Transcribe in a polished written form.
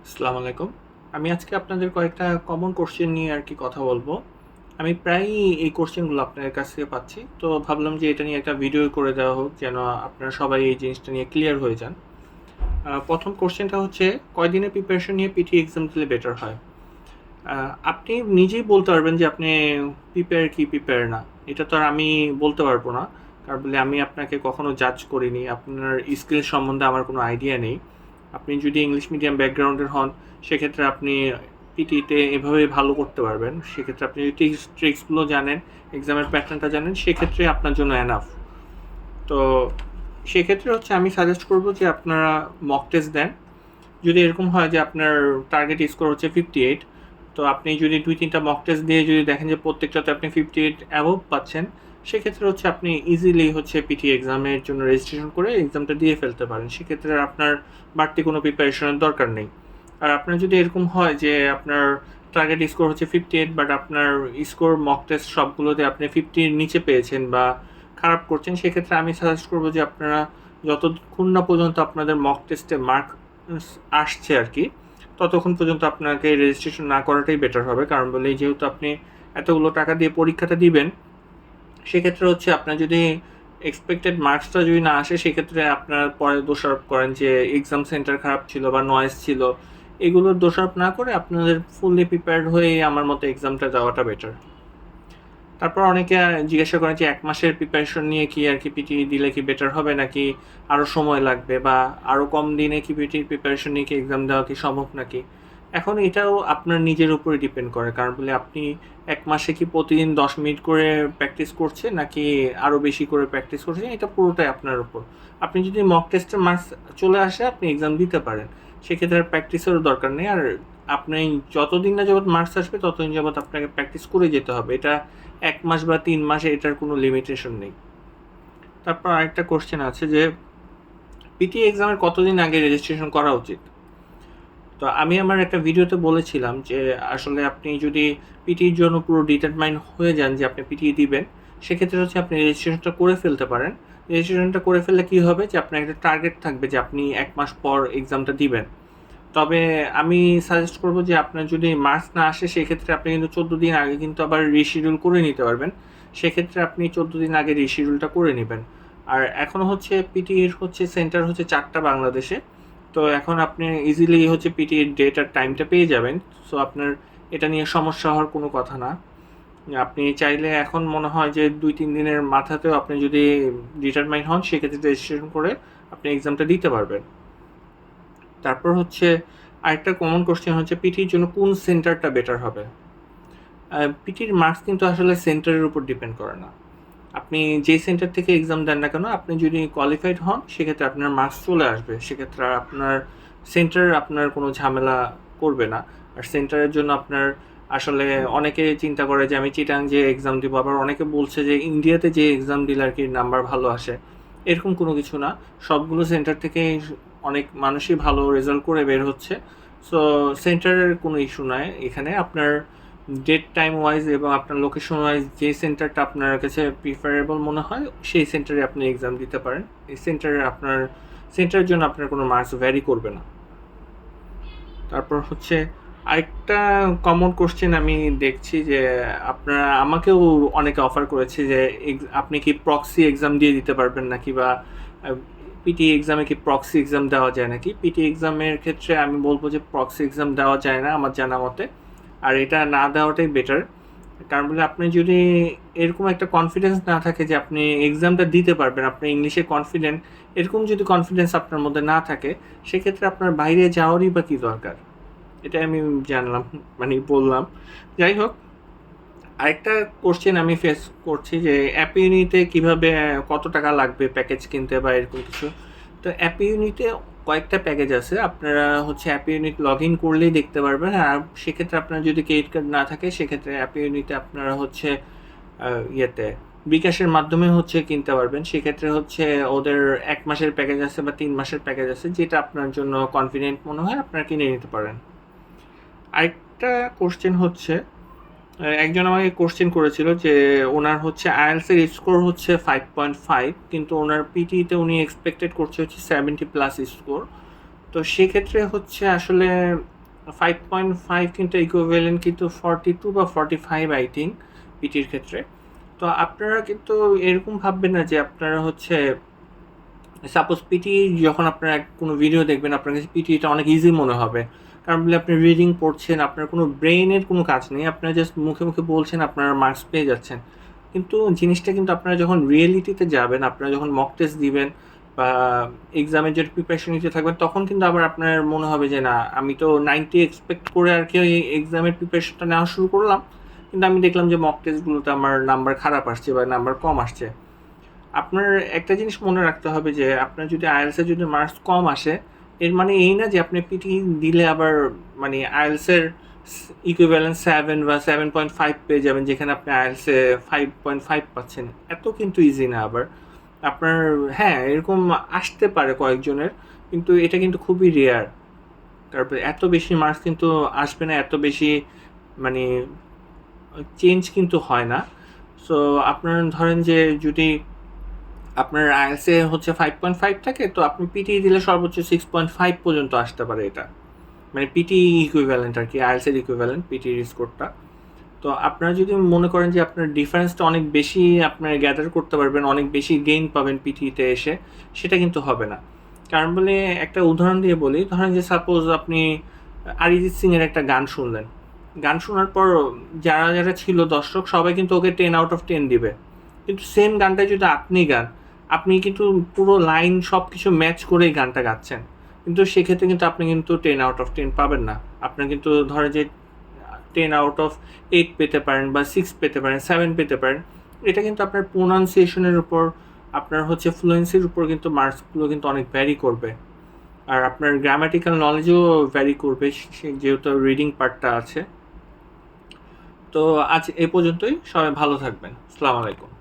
আসসালামু আলাইকুম। আমি আজকে আপনাদের কয়েকটা কমন কোশ্চেন নিয়ে কথা বলবো। আমি প্রায়ই এই কোশ্চেনগুলো আপনাদের কাছ থেকে পাচ্ছি। তো ভাবলাম যে এটা নিয়ে একটা ভিডিও করে দেওয়া হোক যেন আপনারা সবাই এই জিনিসটা নিয়ে ক্লিয়ার হয়ে যান। ১ম কোশ্চেনটা হচ্ছে, কয়দিনের প্রিপারেশন নিয়ে পিটি এক্সাম দিলে বেটার হয়? আপনি নিজেই বলতে পারবেন যে আপনি প্রিপেয়ার কি প্রিপেয়ার না। এটা তো আর আমি বলতে পারবো না। কারণ বলে আমি আপনাকে কখনো জাজ করিনি। আপনার স্কিল সম্বন্ধে আমার কোনো আইডিয়া নেই। আপনি যদি ইংলিশ মিডিয়াম ব্যাকগ্রাউন্ডের হন, সেক্ষেত্রে আপনি পিটিতে এভাবেই ভালো করতে পারবেন। সেক্ষেত্রে আপনি যদি ট্রিক্সগুলো জানেন, এক্সামের প্যাটার্নটা জানেন, সেক্ষেত্রে আপনার জন্য এনাফ। তো সেক্ষেত্রে আমি সাজেস্ট করব যে আপনারা মক টেস্ট দেন। যদি এরকম হয় যে আপনার টার্গেট স্কোর হচ্ছে 58, তো আপনি যদি 2-3টা মক টেস্ট দিয়ে যদি দেখেন যে প্রত্যেকটাতে আপনি 58 অ্যাবভ পাচ্ছেন, সেক্ষেত্রে আপনি ইজিলি পিটি এক্সামের জন্য রেজিস্ট্রেশন করে এক্সামটা দিয়ে ফেলতে পারেন। সেক্ষেত্রে আপনার বাড়তি কোনো প্রিপারেশনের দরকার নেই। আর আপনার যদি এরকম হয় যে আপনার টার্গেট স্কোর হচ্ছে 58, বাট আপনার স্কোর মক টেস্ট সবগুলোতে আপনি 50-র নিচে পেয়েছেন বা খারাপ করছেন, সেক্ষেত্রে আমি সাজেস্ট করবো যে আপনারা যতক্ষণ না পর্যন্ত আপনাদের মক টেস্টে মার্ক আসছে ততক্ষণ পর্যন্ত আপনাকে রেজিস্ট্রেশন না করাটাই বেটার হবে। কারণ যেহেতু আপনি এতগুলো টাকা দিয়ে পরীক্ষাটা দিবেন, সেক্ষেত্রে আপনার যদি এক্সপেক্টেড মার্কসটা যদি না আসে, সেক্ষেত্রে আপনার পরে দোষারোপ করেন যে এক্সাম সেন্টার খারাপ ছিল বা নয়েজ ছিল। এগুলোর দোষারোপ না করে আপনাদের ফুললি প্রিপেয়ার্ড হয়ে আমার মতো এক্সামটা দেওয়াটা বেটার। তারপর অনেকে জিজ্ঞাসা করেন যে 1 মাসের প্রিপারেশন নিয়ে কি পিটি দিলে কি বেটার হবে, নাকি আরও সময় লাগবে, বা আরও কম দিনে কি পিটির প্রিপারেশন নিয়ে কি এক্সাম দেওয়া কি সম্ভব নাকি। এখন এটাও আপনার নিজের উপরে ডিপেন্ড করে। কারণ আপনি 1 মাসে কি প্রতিদিন 10 মিনিট করে প্র্যাকটিস করছেন নাকি আরও বেশি করে প্র্যাকটিস করছেন, এটা পুরোটাই আপনার উপর। আপনি যদি মক টেস্টের মার্কস চলে আসে আপনি এক্সাম দিতে পারেন, সেক্ষেত্রে আর প্র্যাকটিসেরও দরকার নেই। আর আপনি যতদিন না যাবত মার্কস আসবে ততদিন যাবত আপনাকে প্র্যাকটিস করে যেতে হবে। এটা 1 মাস বা 3 মাসে এটার কোনো লিমিটেশন নেই। তারপর আরেকটা কোশ্চেন আছে যে পিটি এক্সামের কতদিন আগে রেজিস্ট্রেশন করা উচিত? তো আমি আমার একটা ভিডিওতে বলেছিলাম যে আসলে আপনি যদি পিটির জন্য পুরো ডিটারমাইন হয়ে যান যে আপনি পিটি দিবেন, সেক্ষেত্রে আপনি রেজিস্ট্রেশনটা করে ফেলতে পারেন। রেজিস্ট্রেশনটা করে ফেললে কি হবে যে আপনার একটা টার্গেট থাকবে যে আপনি 1 মাস পর এক্সামটা দিবেন। তবে আমি সাজেস্ট করব যে আপনার যদি মার্কস না আসে, সেক্ষেত্রে আপনি কিন্তু 14 দিন আগে কিন্তু আবার রিশিডিউল করে নিতে পারবেন। সেক্ষেত্রে আপনি 14 দিন আগে রিশিডিউলটা করে নেবেন। আর এখন পিটির সেন্টার 4টা বাংলাদেশে। তো এখন আপনি ইজিলি পিটির ডেট আর টাইমটা পেয়ে যাবেন। সো আপনার এটা নিয়ে সমস্যা হওয়ার কোনো কথা না। আপনি চাইলে এখন মনে হয় যে 2-3 দিনের মাথাতেও আপনি যদি ডিটারমাইন হন, সেক্ষেত্রে রেজিস্ট্রেশন করে আপনি এক্সামটা দিতে পারবেন। তারপর আরেকটা কমন কোশ্চেন পিটির জন্য কোন সেন্টারটা বেটার হবে। পিটির মার্কস কিন্তু আসলে সেন্টারের উপর ডিপেন্ড করে না। আপনি যেই সেন্টার থেকে এক্সাম দেন না কেন, আপনি যদি কোয়ালিফাইড হন, সেক্ষেত্রে আপনার মার্কস চলে আসবে। সেক্ষেত্রে আপনার সেন্টার আপনার কোনো ঝামেলা করবে না। আর সেন্টারের জন্য আপনার আসলে অনেকে চিন্তা করে যে আমি চিটাং যে এক্সাম দিব, আবার অনেকে বলছে যে ইন্ডিয়াতে যে এক্সাম দিলে নাম্বার ভালো আসে। এরকম কোনো কিছু না। সবগুলো সেন্টার থেকে অনেক মানুষই ভালো রেজাল্ট করে বের হচ্ছে। সো সেন্টারের কোনো ইস্যু নয় এখানে। আপনার ডেট টাইম ওয়াইজ এবং আপনার লোকেশন ওয়াইজ যে সেন্টারটা আপনার কাছে প্রিফারেবল মনে হয়, সেই সেন্টারে আপনি এক্সাম দিতে পারেন। এই সেন্টারের জন্য আপনার কোনো মার্কস ভ্যারি করবে না। তারপর আরেকটা কমন কোশ্চেন আমি দেখছি যে আপনারা আমাকেও অনেকে অফার করেছে যে আপনি কি প্রক্সি এক্সাম দিয়ে দিতে পারবেন নাকি, বা পিটি এক্সামে কি প্রক্সি এক্সাম দেওয়া যায় নাকি। পিটি এক্সামের ক্ষেত্রে আমি বলবো যে প্রক্সি এক্সাম দেওয়া যায় না আমার জানা মতে। আর এটা না দেওয়াটাই বেটার। কারণ আপনি যদি এরকম একটা কনফিডেন্স না থাকে যে আপনি এক্সামটা দিতে পারবেন, আপনি ইংলিশে কনফিডেন্ট, এরকম যদি কনফিডেন্স আপনার মধ্যে না থাকে, সেক্ষেত্রে আপনার বাইরে যাওয়ারই বা কী দরকার। এটা আমি জানলাম, বললাম। যাই হোক, আরেকটা কোশ্চেন আমি ফেস করছি যে অ্যাপ ইউনিতে কীভাবে কত টাকা লাগবে প্যাকেজ কিনতে বা এরকম কিছু। তো অ্যাপ ইউনিতে কয়েকটা প্যাকেজ আছে। আপনারা অ্যাপ ইউনিট লগ ইন করলেই দেখতে পারবেন। আর সেক্ষেত্রে আপনার যদি ক্রেডিট কার্ড না থাকে, সেক্ষেত্রে অ্যাপ ইউনিতে আপনারা ইয়েতে বিকাশের মাধ্যমে কিনতে পারবেন। সেক্ষেত্রে ওদের 1 মাসের প্যাকেজ আছে বা 3 মাসের প্যাকেজ আছে, যেটা আপনার জন্য কনভিনিয়েন্ট মনে হয় আপনারা কিনে নিতে পারেন। আরেকটা কোশ্চেন একজন আমাকে কোশ্চেন করেছিল যে ওনার আইএলটিএস এর স্কোর 5.5, কিন্তু ওনার পিটিতে উনি এক্সপেক্টেড করছে 70+ স্কোর। তো সেক্ষেত্রে আসলে 5.5 কিন্তু ইকুইভ্যালেন্ট কিন্তু 42 বা 45 আই থিঙ্ক পিটির ক্ষেত্রে। তো আপনারা কিন্তু এরকম ভাববেন না যে আপনারা হচ্ছে সাপোজ পিটি যখন আপনারা কোনো ভিডিও দেখবেন আপনার কাছে পিটিটা অনেক ইজি মনে হবে, কারণ বলে আপনি রিডিং পড়ছেন, আপনার কোনো ব্রেইনের কোনো কাজ নেই, আপনারা জাস্ট মুখে মুখে বলছেন, আপনারা মার্কস পেয়ে যাচ্ছেন। কিন্তু জিনিসটা কিন্তু আপনারা যখন রিয়েলিটিতে যাবেন, আপনারা যখন মক টেস্ট দিবেন বা এক্সামের যে প্রিপারেশন নিতে থাকবেন, তখন কিন্তু আবার আপনার মনে হবে যে না, আমি তো 90 এক্সপেক্ট করে আর কি ওই এক্সামের প্রিপারেশনটা নেওয়া শুরু করলাম, কিন্তু আমি দেখলাম যে মক টেস্টগুলোতে আমার নাম্বার খারাপ আসছে বা নাম্বার কম আসছে। আপনার একটা জিনিস মনে রাখতে হবে যে আপনার যদি আইএলস এর যদি মার্কস কম আসে, এর মানে এই না যে আপনি পিটি দিলে আবার মানে আইএলস এর ইকুইভ্যালেন্ট 7 বা 7.5 পেয়ে যাবেন, যেখানে আপনি আইএলস এ 5.5 পাচ্ছেন। এত কিন্তু ইজি না আবার আপনার। হ্যাঁ, এরকম আসতে পারে কয়েকজনের, কিন্তু এটা কিন্তু খুবই রেয়ার। তারপরে এত বেশি মার্কস কিন্তু আসবে না, এত বেশি মানে চেঞ্জ কিন্তু হয় না। সো আপনার ধরেন যে যদি আপনার আইএলস এ হচ্ছে 5.5 থাকে, তো আপনি পিটিই দিলে সর্বোচ্চ 6.5 পর্যন্ত আসতে পারে এটা। মানে পিটি ইকুইভ্যালেন্ট আর কি, আইএলস এর ইকুইভ্যালেন্ট পিটির স্কোরটা। তো আপনারা যদি মনে করেন যে আপনার ডিফারেন্সটা অনেক বেশি আপনার গ্যাদার করতে পারবেন, অনেক বেশি গেইন পাবেন পিটিতে এসে, সেটা কিন্তু হবে না। কারণ বলে একটা উদাহরণ দিয়ে বলি, ধরেন যে সাপোজ আপনি অরিজিৎ সিং এর একটা গান শুনলেন, গান শোনার পর যারা যারা ছিল দর্শক সবাই কিন্তু ওকে 10/10 দিবে, কিন্তু সেম গানটা যদি আপনি গান, আপনি কিন্তু পুরো লাইন সব কিছু ম্যাচ করেই গানটা গাচ্ছেন, কিন্তু সেক্ষেত্রে কিন্তু আপনি কিন্তু 10/10 পাবেন না। আপনার কিন্তু ধরে যে 10/8 পেতে পারেন বা 6 পেতে পারেন, 7 পেতে পারেন। এটা কিন্তু আপনার প্রোনাউন্সিয়েশনের উপর, আপনার হচ্ছে ফ্লুয়েন্সির উপর কিন্তু মার্কসগুলো কিন্তু অনেক ভ্যারি করবে। আর আপনার গ্রামাটিক্যাল নলেজও ভ্যারি করবে, যেহেতু রিডিং পার্টটা আছে। তো আজ এ পর্যন্তই, সবাই ভালো থাকবেন। আসসালামু আলাইকুম।